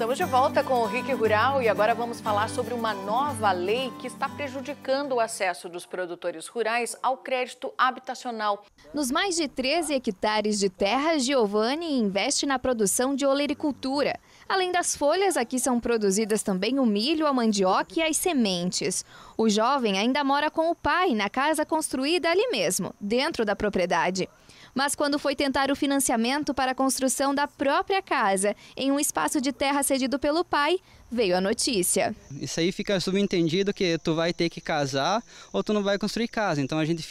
Estamos de volta com o RIC Rural e agora vamos falar sobre uma nova lei que está prejudicando o acesso dos produtores rurais ao crédito habitacional. Nos mais de 13 hectares de terra, Giovanni investe na produção de olericultura. Além das folhas, aqui são produzidas também o milho, a mandioca e as sementes. O jovem ainda mora com o pai na casa construída ali mesmo, dentro da propriedade. Mas quando foi tentar o financiamento para a construção da própria casa, em um espaço de terra cedido pelo pai, veio a notícia. Isso aí fica subentendido que tu vai ter que casar ou tu não vai construir casa. Então a gente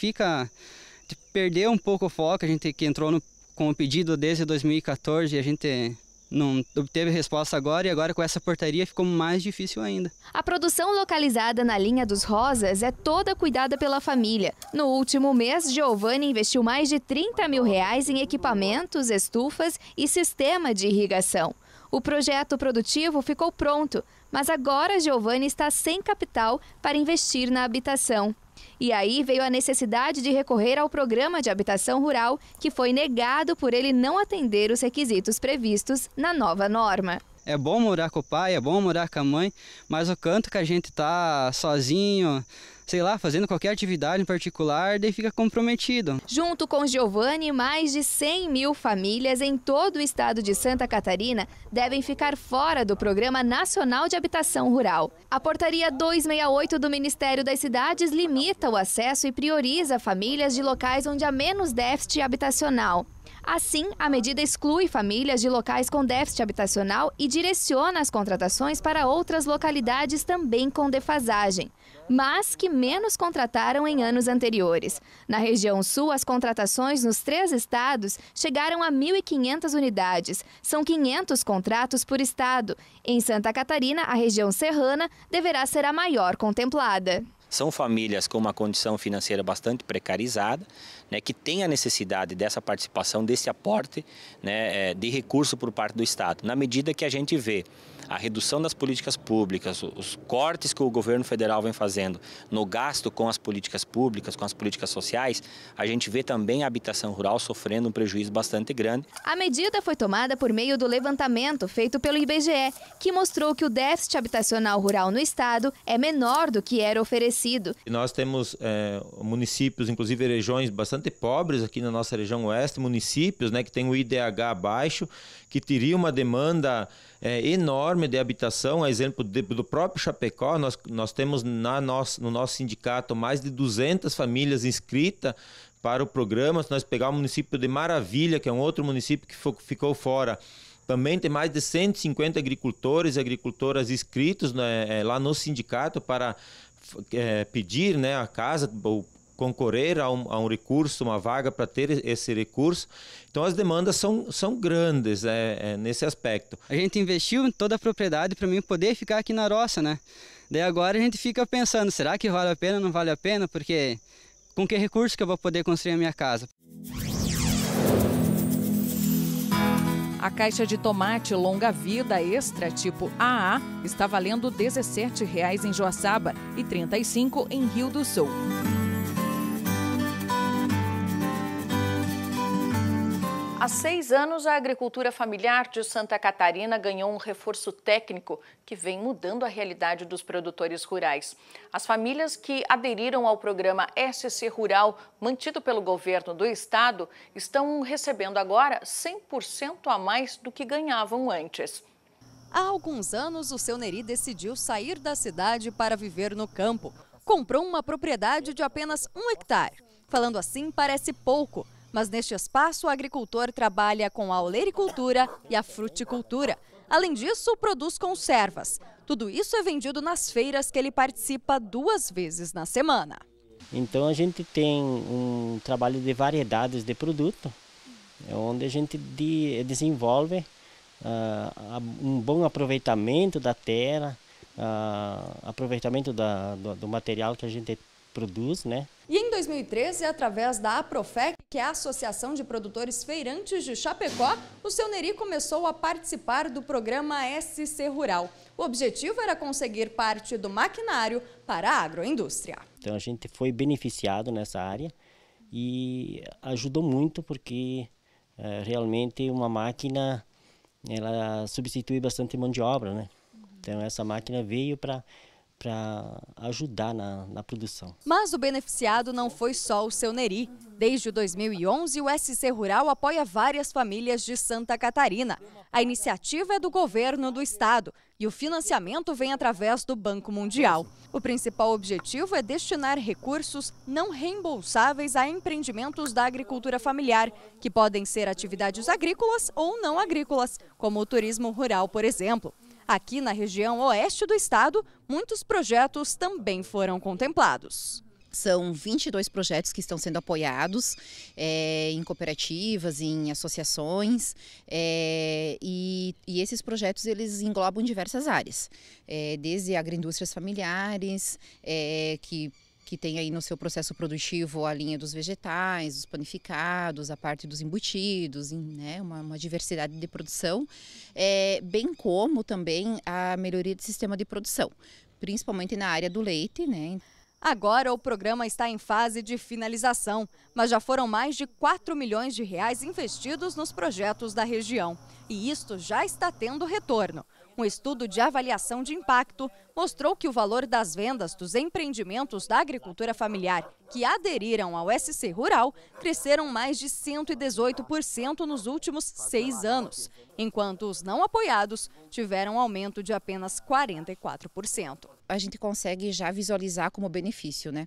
perdeu um pouco o foco, a gente que entrou com o pedido desde 2014 e a gente não obteve resposta agora, e agora com essa portaria ficou mais difícil ainda. A produção localizada na linha dos Rosas é toda cuidada pela família. No último mês, Giovanni investiu mais de R$30 mil em equipamentos, estufas e sistema de irrigação. O projeto produtivo ficou pronto, mas agora Giovanni está sem capital para investir na habitação. E aí veio a necessidade de recorrer ao programa de habitação rural, que foi negado por ele não atender os requisitos previstos na nova norma. É bom morar com o pai, é bom morar com a mãe, mas o canto que a gente está sozinho, sei lá, fazendo qualquer atividade em particular, daí fica comprometido. Junto com Giovanni, mais de 100 mil famílias em todo o estado de Santa Catarina devem ficar fora do Programa Nacional de Habitação Rural. A portaria 268 do Ministério das Cidades limita o acesso e prioriza famílias de locais onde há menos déficit habitacional. Assim, a medida exclui famílias de locais com déficit habitacional e direciona as contratações para outras localidades também com defasagem, mas que menos contrataram em anos anteriores. Na região sul, as contratações nos 3 estados chegaram a 1.500 unidades. São 500 contratos por estado. Em Santa Catarina, a região serrana deverá ser a maior contemplada. São famílias com uma condição financeira bastante precarizada, né, que tem a necessidade dessa participação, desse aporte, né, de recurso por parte do Estado. Na medida que a gente vê a redução das políticas públicas, os cortes que o governo federal vem fazendo no gasto com as políticas públicas, com as políticas sociais, a gente vê também a habitação rural sofrendo um prejuízo bastante grande. A medida foi tomada por meio do levantamento feito pelo IBGE, que mostrou que o déficit habitacional rural no estado é menor do que era oferecido. Nós temos municípios, inclusive regiões bastante pobres aqui na nossa região oeste, municípios, né, que tem o IDH baixo, que teria uma demanda enorme de habitação. A exemplo do próprio Chapecó, nós temos no nosso sindicato mais de 200 famílias inscritas para o programa. Se nós pegar o município de Maravilha, que é um outro município que ficou fora, também tem mais de 150 agricultores e agricultoras inscritos, né, lá no sindicato para pedir, né, a casa, ou concorrer a um recurso, uma vaga para ter esse recurso. Então as demandas são grandes nesse aspecto. A gente investiu em toda a propriedade para mim poder ficar aqui na roça, né? Daí agora a gente fica pensando, será que vale a pena ou não vale a pena? Porque com que recurso que eu vou poder construir a minha casa? A caixa de tomate longa vida extra tipo AA está valendo R$ 17,00 em Joaçaba e R$ 35,00 em Rio do Sul. Há 6 anos, a agricultura familiar de Santa Catarina ganhou um reforço técnico que vem mudando a realidade dos produtores rurais. As famílias que aderiram ao programa SC Rural, mantido pelo governo do estado, estão recebendo agora 100% a mais do que ganhavam antes. Há alguns anos, o seu Neri decidiu sair da cidade para viver no campo. Comprou uma propriedade de apenas 1 hectare. Falando assim, parece pouco. Mas neste espaço, o agricultor trabalha com a olericultura e a fruticultura. Além disso, produz conservas. Tudo isso é vendido nas feiras que ele participa 2 vezes na semana. Então a gente tem um trabalho de variedades de produto, onde a gente desenvolve um bom aproveitamento da terra, aproveitamento do material que a gente produz, né? E em 2013, através da APROFEC, que é a Associação de Produtores Feirantes de Chapecó, o seu Neri começou a participar do programa SC Rural. O objetivo era conseguir parte do maquinário para a agroindústria. Então a gente foi beneficiado nessa área e ajudou muito porque realmente uma máquina ela substitui bastante mão de obra, né? Então essa máquina veio para ajudar na produção. Mas o beneficiado não foi só o Seu Neri. Desde 2011, o SC Rural apoia várias famílias de Santa Catarina. A iniciativa é do governo do estado e o financiamento vem através do Banco Mundial. O principal objetivo é destinar recursos não reembolsáveis a empreendimentos da agricultura familiar, que podem ser atividades agrícolas ou não agrícolas, como o turismo rural, por exemplo. Aqui na região oeste do estado, muitos projetos também foram contemplados. São 22 projetos que estão sendo apoiados em cooperativas, em associações, e esses projetos eles englobam diversas áreas, desde agroindústrias familiares, que tem aí no seu processo produtivo a linha dos vegetais, dos panificados, a parte dos embutidos, né, uma diversidade de produção, bem como também a melhoria do sistema de produção, principalmente na área do leite, né. Agora o programa está em fase de finalização, mas já foram mais de 4 milhões de reais investidos nos projetos da região. E isto já está tendo retorno. Um estudo de avaliação de impacto mostrou que o valor das vendas dos empreendimentos da agricultura familiar que aderiram ao SC Rural cresceram mais de 118% nos últimos 6 anos, enquanto os não apoiados tiveram um aumento de apenas 44%. A gente consegue já visualizar como benefício, né?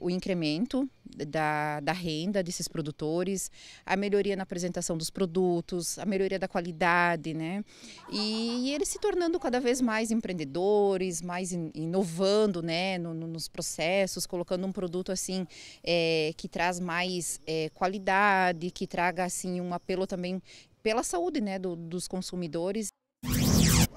O incremento da renda desses produtores, a melhoria na apresentação dos produtos, a melhoria da qualidade, né? E eles se tornando cada vez mais empreendedores, mais inovando, né? Nos processos, colocando um produto assim que traz mais qualidade, que traga assim um apelo também pela saúde, né? dos consumidores.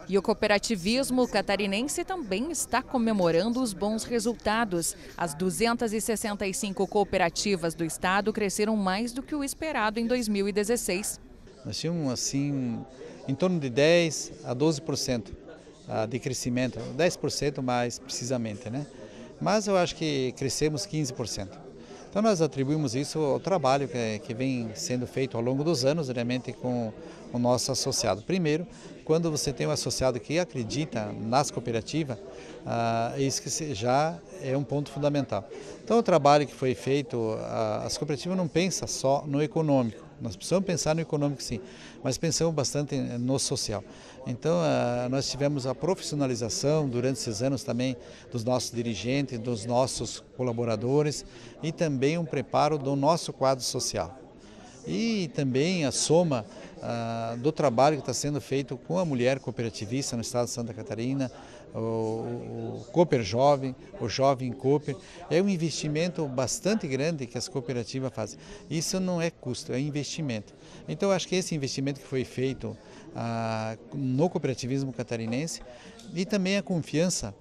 E o cooperativismo catarinense também está comemorando os bons resultados. As 265 cooperativas do estado cresceram mais do que o esperado em 2016. Nós tínhamos assim em torno de 10% a 12% de crescimento, 10% mais precisamente, né? Mas eu acho que crescemos 15%. Então nós atribuímos isso ao trabalho que vem sendo feito ao longo dos anos, realmente com o nosso associado. Primeiro, quando você tem um associado que acredita nas cooperativas, isso que já é um ponto fundamental. Então o trabalho que foi feito, as cooperativas não pensam só no econômico, nós precisamos pensar no econômico sim, mas pensamos bastante no social. Então nós tivemos a profissionalização durante esses anos também dos nossos dirigentes, dos nossos colaboradores e também um preparo do nosso quadro social. E também a soma do trabalho que está sendo feito com a mulher cooperativista no estado de Santa Catarina, o Cooper Jovem, o Jovem Cooper, é um investimento bastante grande que as cooperativas fazem. Isso não é custo, é investimento. Então acho que esse investimento que foi feito no cooperativismo catarinense e também a confiança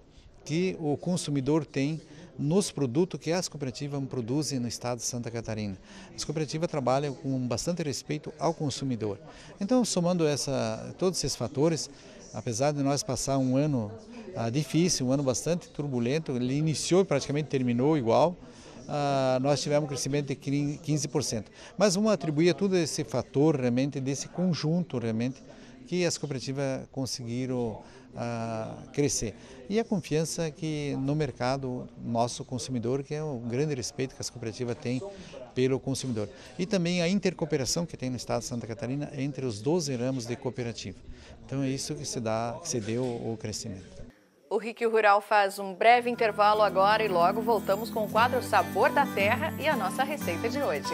que o consumidor tem nos produtos que as cooperativas produzem no estado de Santa Catarina. As cooperativas trabalham com bastante respeito ao consumidor. Então, somando todos esses fatores, apesar de nós passar um ano difícil, um ano bastante turbulento, ele iniciou e praticamente terminou igual, nós tivemos um crescimento de 15%. Mas vamos atribuir a todo esse fator, realmente, desse conjunto, realmente, que as cooperativas conseguiram crescer. E a confiança que no mercado, nosso consumidor, que é o grande respeito que as cooperativas têm pelo consumidor. E também a intercooperação que tem no estado de Santa Catarina entre os 12 ramos de cooperativa. Então é isso que se deu o crescimento. O RIC Rural faz um breve intervalo agora e logo voltamos com o quadro Sabor da Terra e a nossa receita de hoje.